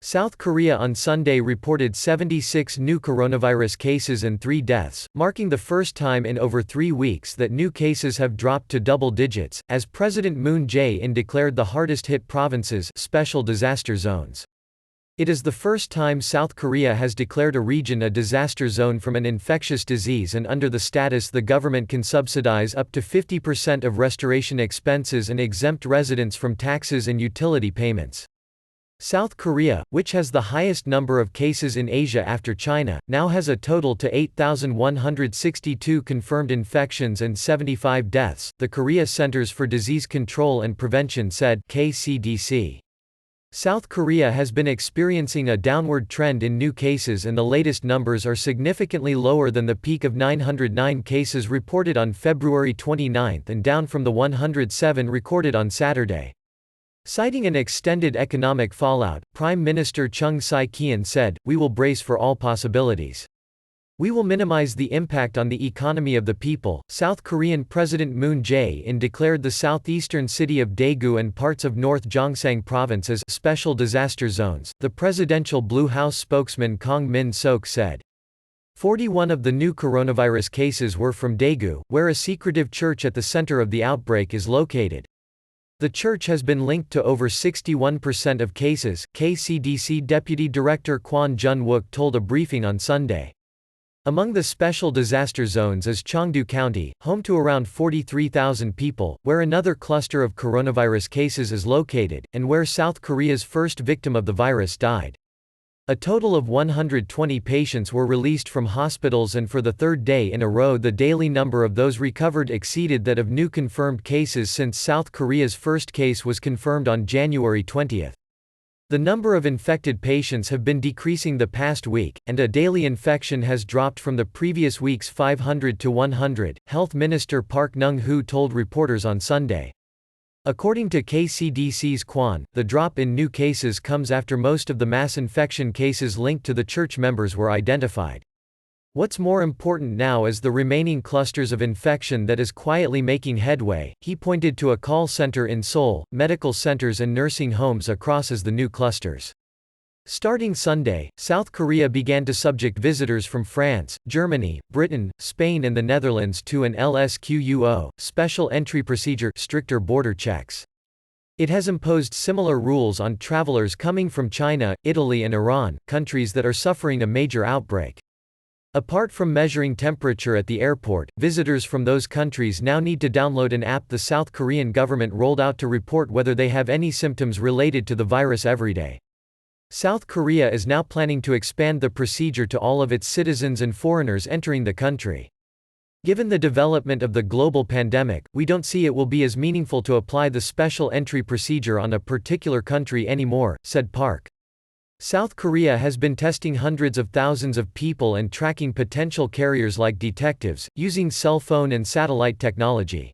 South Korea on Sunday reported 76 new coronavirus cases and 3 deaths, marking the first time in over 3 weeks that new cases have dropped to double digits, as President Moon Jae-in declared the hardest-hit provinces special disaster zones. It is the first time South Korea has declared a region a disaster zone from an infectious disease, and under the status the government can subsidize up to 50% of restoration expenses and exempt residents from taxes and utility payments. South Korea, which has the highest number of cases in Asia after China, now has a total to 8,162 confirmed infections and 75 deaths, the Korea Centers for Disease Control and Prevention said, KCDC. South Korea has been experiencing a downward trend in new cases, and the latest numbers are significantly lower than the peak of 909 cases reported on February 29 and down from the 107 recorded on Saturday. Citing an extended economic fallout, Prime Minister Chung Sai-kian said, "We will brace for all possibilities. We will minimize the impact on the economy of the people." South Korean President Moon Jae-in declared the southeastern city of Daegu and parts of North Gyeongsang Province as special disaster zones, the presidential Blue House spokesman Kang Min-sok said. 41 of the new coronavirus cases were from Daegu, where a secretive church at the center of the outbreak is located. The church has been linked to over 61% of cases, KCDC Deputy Director Kwon Jun-wook told a briefing on Sunday. Among the special disaster zones is Cheongdu County, home to around 43,000 people, where another cluster of coronavirus cases is located, and where South Korea's first victim of the virus died. A total of 120 patients were released from hospitals, and for the third day in a row the daily number of those recovered exceeded that of new confirmed cases since South Korea's first case was confirmed on January 20. The number of infected patients have been decreasing the past week, and a daily infection has dropped from the previous week's 500 to 100, Health Minister Park Nung-hoo told reporters on Sunday. According to KCDC's Kwon, the drop in new cases comes after most of the mass infection cases linked to the church members were identified. What's more important now is the remaining clusters of infection that is quietly making headway. He pointed to a call center in Seoul, medical centers and nursing homes across as the new clusters. Starting Sunday, South Korea began to subject visitors from France, Germany, Britain, Spain and the Netherlands to an LSQUO, special entry procedure, stricter border checks. It has imposed similar rules on travelers coming from China, Italy and Iran, countries that are suffering a major outbreak. Apart from measuring temperature at the airport, visitors from those countries now need to download an app the South Korean government rolled out to report whether they have any symptoms related to the virus every day. South Korea is now planning to expand the procedure to all of its citizens and foreigners entering the country. Given the development of the global pandemic, we don't see it will be as meaningful to apply the special entry procedure on a particular country anymore, said Park. South Korea has been testing hundreds of thousands of people and tracking potential carriers like detectives, using cell phone and satellite technology.